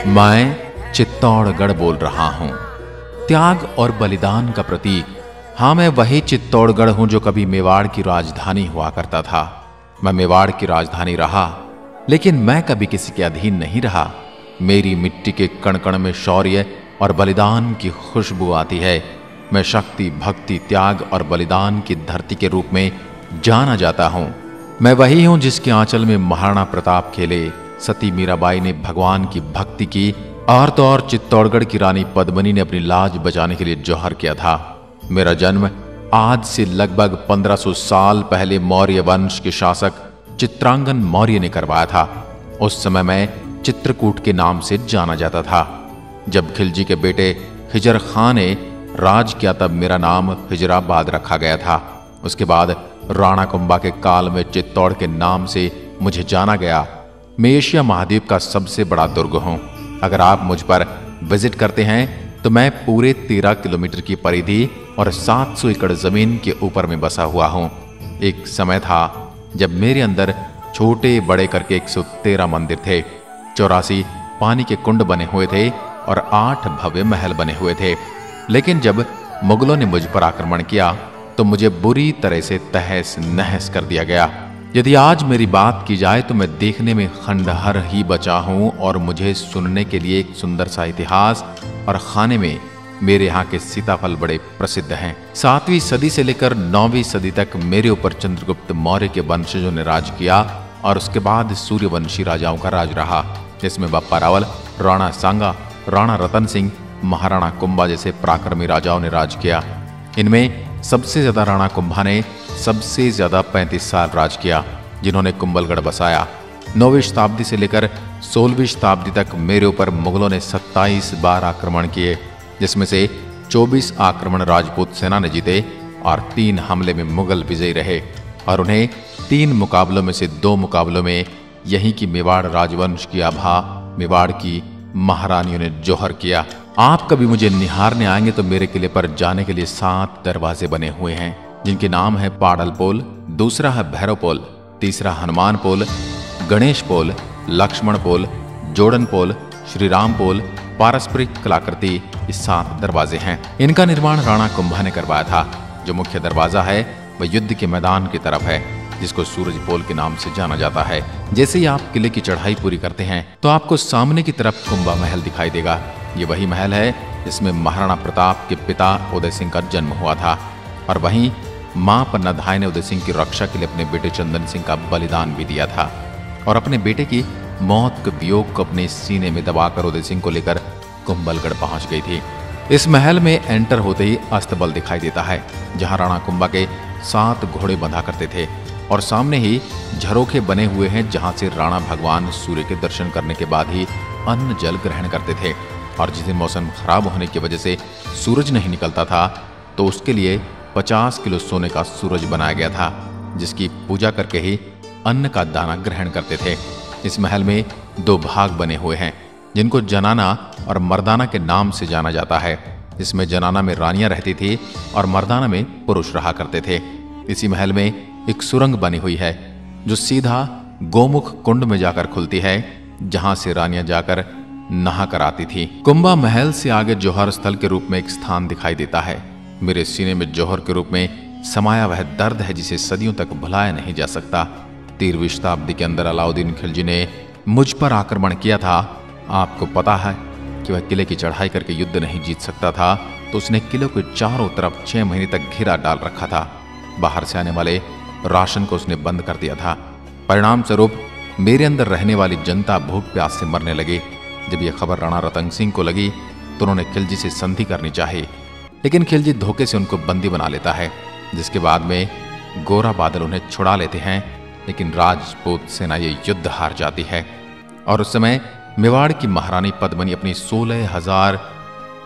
मैं चित्तौड़गढ़ बोल रहा हूं, त्याग और बलिदान का प्रतीक। हां, मैं वही चित्तौड़गढ़ हूं जो कभी मेवाड़ की राजधानी हुआ करता था। मैं मेवाड़ की राजधानी रहा, लेकिन मैं कभी किसी के अधीन नहीं रहा। मेरी मिट्टी के कण कण में शौर्य और बलिदान की खुशबू आती है। मैं शक्ति, भक्ति, त्याग और बलिदान की धरती के रूप में जाना जाता हूं। मैं वही हूं जिसके आंचल में महाराणा प्रताप खेले, सती मीराबाई ने भगवान की भक्ति की और तो और चित्तौड़गढ़ की रानी पद्मिनी ने अपनी लाज बचाने के लिए जौहर किया था। मेरा जन्म आज से लगभग 1500 साल पहले मौर्य वंश के शासक चित्रांगन मौर्य ने करवाया था। उस समय मैं चित्रकूट के नाम से जाना जाता था। जब खिलजी के बेटे हिजर खां ने राज किया तब मेरा नाम हिजराबाद रखा गया था। उसके बाद राणा कुंभा के काल में चित्तौड़ के नाम से मुझे जाना गया। मैं एशिया महाद्वीप का सबसे बड़ा दुर्ग हूं। अगर आप मुझ पर विजिट करते हैं तो मैं पूरे 13 किलोमीटर की परिधि और 700 एकड़ जमीन के ऊपर में बसा हुआ हूं। एक समय था जब मेरे अंदर छोटे बड़े करके 113 मंदिर थे, 84 पानी के कुंड बने हुए थे और 8 भव्य महल बने हुए थे। लेकिन जब मुगलों ने मुझ पर आक्रमण किया तो मुझे बुरी तरह से तहस नहस कर दिया गया। यदि आज मेरी बात की जाए तो मैं देखने में खंडहर ही बचा हूं और मुझे सुनने के लिए एक सुंदर सा इतिहास और खाने में मेरे यहाँ के सीताफल बड़े प्रसिद्ध हैं। 7वीं सदी से लेकर 9वीं सदी तक मेरे ऊपर चंद्रगुप्त मौर्य के वंशजों ने राज किया और उसके बाद सूर्यवंशी राजाओं का राज रहा, जिसमें बप्पा रावल, राणा सांगा, राणा रतन सिंह, महाराणा कुंभा जैसे पराक्रमी राजाओं ने राज किया। इनमें सबसे ज्यादा राणा कुंभा ने सबसे ज्यादा 35 साल राज किया, जिन्होंने कुंभलगढ़ बसाया। 9वीं शताब्दी से लेकर 16वीं शताब्दी तक मेरे ऊपर मुगलों ने 27 बार आक्रमण किए, जिसमें से 24 आक्रमण राजपूत सेना ने जीते और 3 हमले में मुगल विजयी रहे और उन्हें 3 मुकाबलों में से 2 मुकाबलों में यहीं की मेवाड़ राजवंश की आभा मेवाड़ की महारानियों ने जौहर किया। आप कभी मुझे निहारने आएंगे तो मेरे किले पर जाने के लिए 7 दरवाजे बने हुए हैं, जिनके नाम है पाडल पोल, दूसरा है भैरव पोल, तीसरा हनुमान पोल, गणेश पोल, लक्ष्मण पोल, जोड़न पोल, श्री राम पोल, पारस्परिक कलाकृति। ये 7 दरवाजे हैं। इनका निर्माण राणा कुंभा ने करवाया था। जो मुख्य दरवाजा है वह युद्ध के मैदान की तरफ है, जिसको सूरज पोल के नाम से जाना जाता है। जैसे ही आप किले की चढ़ाई पूरी करते हैं तो आपको सामने की तरफ कुंभा महल दिखाई देगा। ये वही महल है जिसमें महाराणा प्रताप के पिता उदय सिंह का जन्म हुआ था और वहीं मां पन्नाधाय ने उदय सिंह की रक्षा के लिए अपने बेटे चंदन सिंह का बलिदान भी दिया था और अपने बेटे की मौत के वियोग को अपने सीने में दबाकर उदय सिंह को लेकर कुंभलगढ़ पहुंच गई थी। इस महल में एंटर होते ही अस्तबल दिखाई देता है, जहां राणा कुंभा के 7 घोड़े बंधा करते थे और सामने ही झरोखे बने हुए हैं, जहां से राणा भगवान सूर्य के दर्शन करने के बाद ही अन्न जल ग्रहण करते थे। और जिस दिन मौसम खराब होने की वजह से सूरज नहीं निकलता था तो उसके लिए 50 किलो सोने का सूरज बनाया गया था, जिसकी पूजा करके ही अन्न का दाना ग्रहण करते थे। इस महल में 2 भाग बने हुए हैं, जिनको जनाना और मर्दाना के नाम से जाना जाता है। इसमें जनाना में रानियां रहती थी और मर्दाना में पुरुष रहा करते थे। इसी महल में एक सुरंग बनी हुई है जो सीधा गोमुख कुंड में जाकर खुलती है, जहां से रानियां जाकर नहा कर आती थी। कुंभा महल से आगे जौहर स्थल के रूप में एक स्थान दिखाई देता है। मेरे सीने में जौहर के रूप में समाया वह दर्द है जिसे सदियों तक भुलाया नहीं जा सकता। 13वीं शताब्दी के अंदर अलाउद्दीन खिलजी ने मुझ पर आक्रमण किया था। आपको पता है कि वह किले की चढ़ाई करके युद्ध नहीं जीत सकता था, तो उसने किले के चारों तरफ 6 महीने तक घेरा डाल रखा था। बाहर से आने वाले राशन को उसने बंद कर दिया था। परिणाम स्वरूप मेरे अंदर रहने वाली जनता भूख प्यास से मरने लगी। जब यह खबर राणा रतन सिंह को लगी तो उन्होंने खिलजी से संधि करनी चाहिए, लेकिन खिलजी धोखे से उनको बंदी बना लेता है, जिसके बाद में गोरा बादल उन्हें छुड़ा लेते हैं। लेकिन राजपूत सेना ये युद्ध हार जाती है और उस समय मेवाड़ की महारानी पद्मिनी अपनी 16,000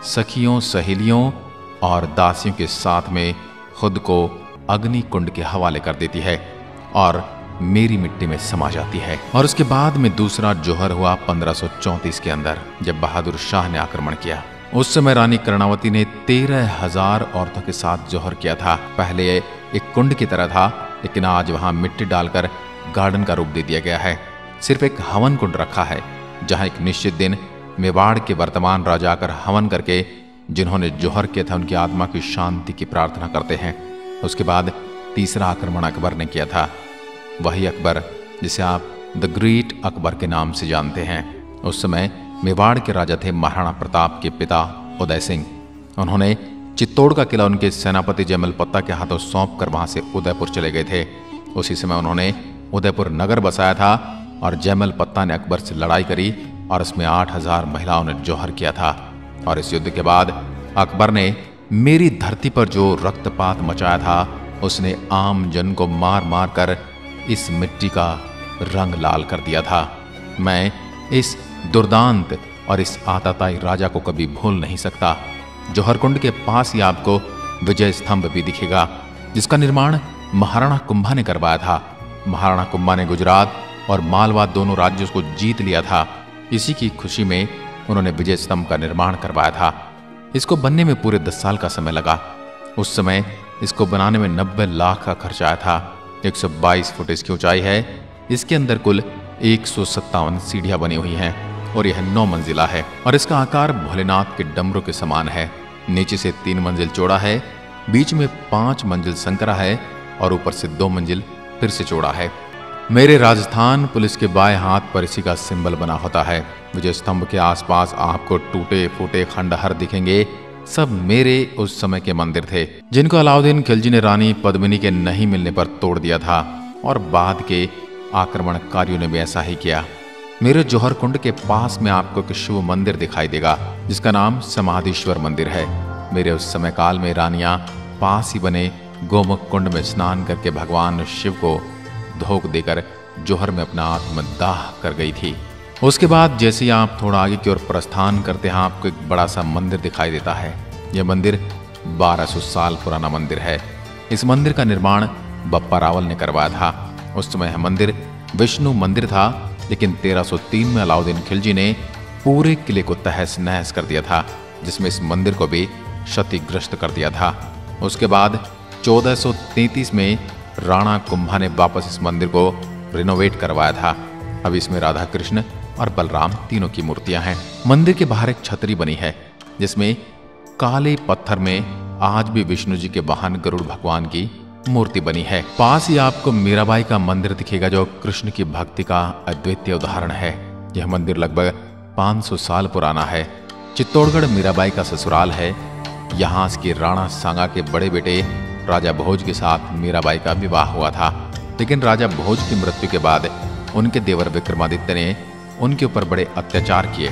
सखियों, सहेलियों और दासियों के साथ में खुद को अग्नि कुंड के हवाले कर देती है और मेरी मिट्टी में समा जाती है। और उसके बाद में दूसरा जौहर हुआ 1534 के अंदर, जब बहादुर शाह ने आक्रमण किया। उस समय रानी कर्णावती ने 13,000 औरतों के साथ जौहर किया था। पहले एक कुंड की तरह था, लेकिन आज वहां मिट्टी डालकर गार्डन का रूप दे दिया गया है। सिर्फ एक हवन कुंड रखा है, जहां एक निश्चित दिन मेवाड़ के वर्तमान राजा आकर हवन करके जिन्होंने जौहर किया था उनकी आत्मा की शांति की प्रार्थना करते हैं। उसके बाद तीसरा आक्रमण अकबर ने किया था, वही अकबर जिसे आप द ग्रेट अकबर के नाम से जानते हैं। उस समय मेवाड़ के राजा थे महाराणा प्रताप के पिता उदय सिंह। उन्होंने चित्तौड़ का किला उनके सेनापति जयमल पत्ता के हाथों सौंप कर वहां से उदयपुर चले गए थे। उसी समय उन्होंने उदयपुर नगर बसाया था और जयमल पत्ता ने अकबर से लड़ाई करी और इसमें 8000 महिलाओं ने जौहर किया था। और इस युद्ध के बाद अकबर ने मेरी धरती पर जो रक्तपात मचाया था उसने आम जन को मार मार कर इस मिट्टी का रंग लाल कर दिया था। मैं इस दुर्दांत और इस आताताई राजा को कभी भूल नहीं सकता। जौहरकुंड के पास ही आपको विजय स्तंभ भी दिखेगा, जिसका निर्माण महाराणा कुंभा ने करवाया था। महाराणा कुंभा ने गुजरात और मालवा दोनों राज्यों को जीत लिया था। इसी की खुशी में उन्होंने विजय स्तंभ का निर्माण करवाया था। इसको बनने में पूरे 10 साल का समय लगा। उस समय इसको बनाने में 90 लाख का खर्च आया था। 122 फुट इसकी ऊंचाई है। इसके अंदर कुल 157 सीढ़ियां बनी हुई हैं और यह 9 मंजिला है और इसका आकार भोलेनाथ के डमरू के समान है। नीचे से 3 मंजिल चौड़ा है, बीच में 5 मंजिल संकरा है और ऊपर से 2 मंजिल फिर से चौड़ा है। मेरे राजस्थान पुलिस के बाएं हाथ पर इसी का सिंबल बना होता है। विजय स्तंभ के आसपास आपको टूटे फूटे खंडहर दिखेंगे। सब मेरे उस समय के मंदिर थे, जिनको अलाउद्दीन खिलजी ने रानी पद्मिनी के नहीं मिलने पर तोड़ दिया था और बाद के आक्रमणकारियों ने भी ऐसा ही किया। मेरे जौहर कुंड के पास में आपको एक शिव मंदिर दिखाई देगा, जिसका नाम समाधीश्वर मंदिर है। मेरे उस समय काल में रानियां पास ही बने गोमुख कुंड में स्नान करके भगवान शिव को धोख देकर जौहर में अपना आत्मदाह कर गई थी। उसके बाद जैसे ही आप थोड़ा आगे की ओर प्रस्थान करते हैं, आपको एक बड़ा सा मंदिर दिखाई देता है। यह मंदिर 1200 साल पुराना मंदिर है। इस मंदिर का निर्माण बप्पा रावल ने करवाया था। उस समय यह मंदिर विष्णु मंदिर था, लेकिन 1303 में अलाउद्दीन खिलजी ने पूरे किले को तहस नहस कर दिया था, जिसमें इस मंदिर को भी क्षतिग्रस्त कर दिया था। उसके बाद 1433 में राणा कुंभा ने वापस इस मंदिर को रिनोवेट करवाया था। अब इसमें राधा कृष्ण और बलराम तीनों की मूर्तियां हैं। मंदिर के बाहर एक छतरी बनी है, जिसमें काले पत्थर में आज भी विष्णु जी के वाहन गरुड़ भगवान की मूर्ति बनी है। पास ही आपको मीराबाई का मंदिर दिखेगा, जो कृष्ण की भक्ति का अद्वितीय उदाहरण है। यह मंदिर लगभग 500 साल पुराना है। चित्तौड़गढ़ मीराबाई का ससुराल है। यहाँ इसके राणा सांगा के बड़े बेटे राजा भोज के साथ मीराबाई का विवाह हुआ था, लेकिन राजा भोज की मृत्यु के बाद उनके देवर विक्रमादित्य ने उनके ऊपर बड़े अत्याचार किए,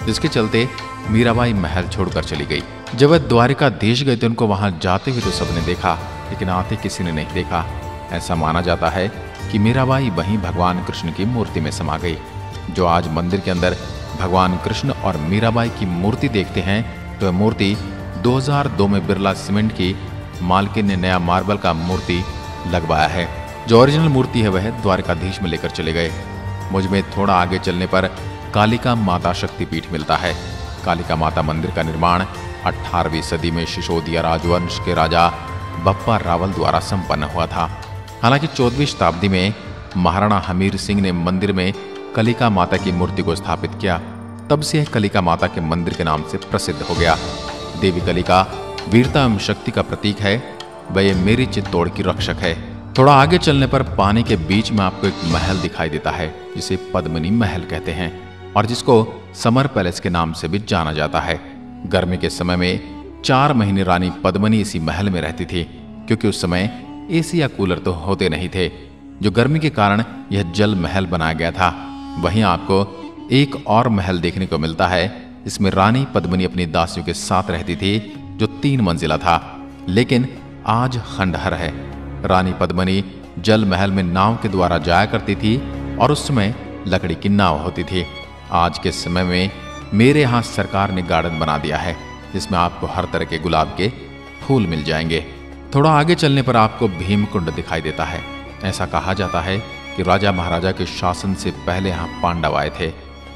जिसके चलते मीराबाई महल छोड़कर चली गई। जब वह द्वारिकाधीश गए थे, उनको वहां जाते हुए तो सबने देखा, लेकिन आते किसी ने नहीं देखा। ऐसा माना जाता है कि मीराबाई वहीं भगवान कृष्ण की मूर्ति में समा गई। जो आज मंदिर के अंदर भगवान कृष्ण और मीराबाई की मूर्ति देखते हैं, तो वह मूर्ति 2002 में बिरला सीमेंट की मालकिन ने नया मार्बल का मूर्ति लगवाया है। जो ओरिजिनल मूर्ति है वह द्वारिकाधीश में लेकर चले गए। मुझ में थोड़ा आगे चलने पर कालिका माता शक्तिपीठ मिलता है। कालिका माता मंदिर का निर्माण 18वीं सदी में सिसोदिया राजवंश के राजा बप्पा रावल द्वारा संपन्न हुआ था। हालांकि 14वीं शताब्दी में महाराणा हमीर सिंह ने मंदिर में कलिका माता की मूर्ति को स्थापित किया। तब से यह कलिका माता के मंदिर के नाम से प्रसिद्ध हो गया। देवी कलिका वीरता एवं शक्ति का प्रतीक है। वह मेरी चित्तौड़ की रक्षक है। थोड़ा आगे चलने पर पानी के बीच में आपको एक महल दिखाई देता है, जिसे पद्मिनी महल कहते हैं और जिसको समर पैलेस के नाम से भी जाना जाता है। गर्मी के समय में 4 महीने रानी पद्मिनी इसी महल में रहती थी, क्योंकि उस समय एसी या कूलर तो होते नहीं थे। जो गर्मी के कारण यह जल महल बनाया गया था। वहीं आपको एक और महल देखने को मिलता है, इसमें रानी पद्मिनी अपनी दासियों के साथ रहती थी, जो 3 मंजिला था, लेकिन आज खंडहर है। रानी पद्मिनी जल महल में नाव के द्वारा जाया करती थी और उस समय लकड़ी की नाव होती थी। आज के समय में मेरे यहाँ सरकार ने गार्डन बना दिया है, जिसमें आपको हर तरह के गुलाब के फूल मिल जाएंगे। थोड़ा आगे चलने पर आपको भीमकुंड दिखाई देता है। ऐसा कहा जाता है कि राजा महाराजा के शासन से पहले यहाँ पांडव आए थे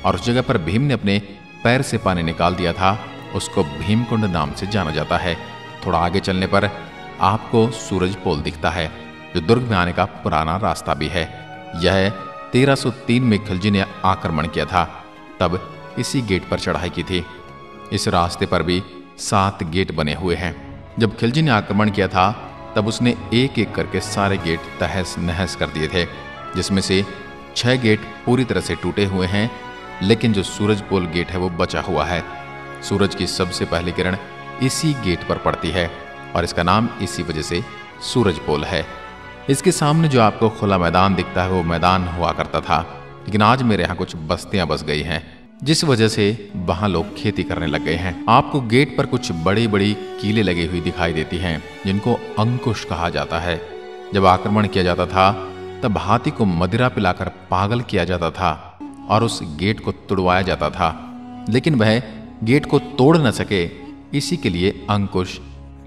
और उस जगह पर भीम ने अपने पैर से पानी निकाल दिया था। उसको भीमकुंड नाम से जाना जाता है। थोड़ा आगे चलने पर आपको सूरज पोल दिखता है, जो दुर्ग में आने का पुराना रास्ता भी है। यह 1303 में खिलजी ने आक्रमण किया था। तब इसी गेट पर चढ़ाई की थी। इस रास्ते पर भी 7 गेट बने हुए हैं। जब खिलजी ने आक्रमण किया था तब उसने एक एक करके सारे गेट तहस नहस कर दिए थे, जिसमें से 6 गेट पूरी तरह से टूटे हुए हैं, लेकिन जो सूरजपोल गेट है वो बचा हुआ है। सूरज की सबसे पहली किरण इसी गेट पर पड़ती है और इसका नाम इसी वजह से सूरजपोल है। इसके सामने जो आपको खुला मैदान दिखता है वो मैदान हुआ करता था, लेकिन आज मेरे यहाँ कुछ बस्तियां बस गई हैं, जिस वजह से वहां लोग खेती करने लग गए हैं। आपको गेट पर कुछ बड़ी बड़ी कीलें लगी हुई दिखाई देती हैं, जिनको अंकुश कहा जाता है। जब आक्रमण किया जाता था तब हाथी को मदिरा पिलाकर पागल किया जाता था और उस गेट को तुड़वाया जाता था, लेकिन वह गेट को तोड़ न सके, इसी के लिए अंकुश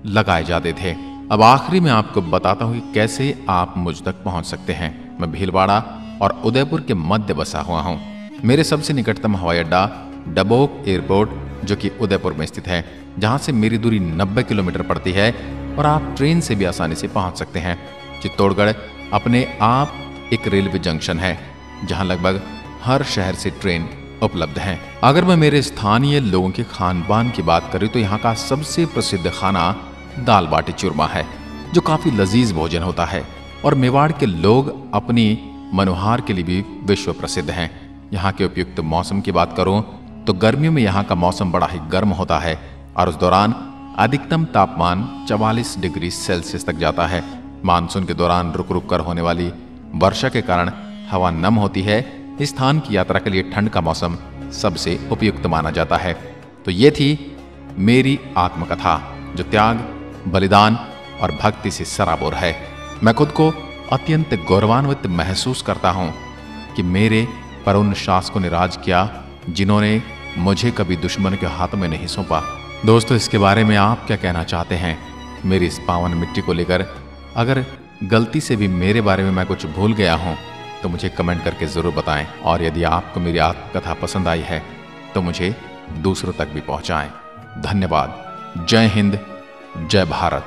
लगाए जाते थे। अब आखिरी में आपको बताता हूं कि कैसे आप मुझ तक पहुंच सकते हैं। मैं भीलवाड़ा और उदयपुर के मध्य बसा हुआ हूं। मेरे सबसे निकटतम हवाई अड्डा डबोक एयरपोर्ट, जो कि उदयपुर में स्थित है, जहां से मेरी दूरी 90 किलोमीटर पड़ती है और आप ट्रेन से भी आसानी से पहुंच सकते हैं। चित्तौड़गढ़ अपने आप एक रेलवे जंक्शन है, जहां लगभग हर शहर से ट्रेन उपलब्ध हैं। अगर मैं मेरे स्थानीय लोगों के खान पान की बात करूं तो यहाँ का सबसे प्रसिद्ध खाना दाल बाटी चूरमा है, जो काफी लजीज भोजन होता है और मेवाड़ के लोग अपनी मनोहार के लिए भी विश्व प्रसिद्ध हैं। यहाँ के उपयुक्त मौसम की बात करूं तो गर्मियों में यहाँ का मौसम बड़ा ही गर्म होता है और उस दौरान अधिकतम तापमान 44 डिग्री सेल्सियस तक जाता है। मानसून के दौरान रुक रुक कर होने वाली वर्षा के कारण हवा नम होती है। इस स्थान की यात्रा के लिए ठंड का मौसम सबसे उपयुक्त माना जाता है। तो ये थी मेरी आत्मकथा, जो त्याग, बलिदान और भक्ति से सराबोर है। मैं खुद को अत्यंत गौरवान्वित महसूस करता हूँ कि मेरे पर उन शासकों ने राज किया जिन्होंने मुझे कभी दुश्मन के हाथों में नहीं सौंपा। दोस्तों, इसके बारे में आप क्या कहना चाहते हैं मेरी इस पावन मिट्टी को लेकर? अगर गलती से भी मेरे बारे में मैं कुछ भूल गया हूं तो मुझे कमेंट करके जरूर बताएं, और यदि आपको मेरी आत्मकथा पसंद आई है तो मुझे दूसरों तक भी पहुंचाएं। धन्यवाद। जय हिंद, जय भारत।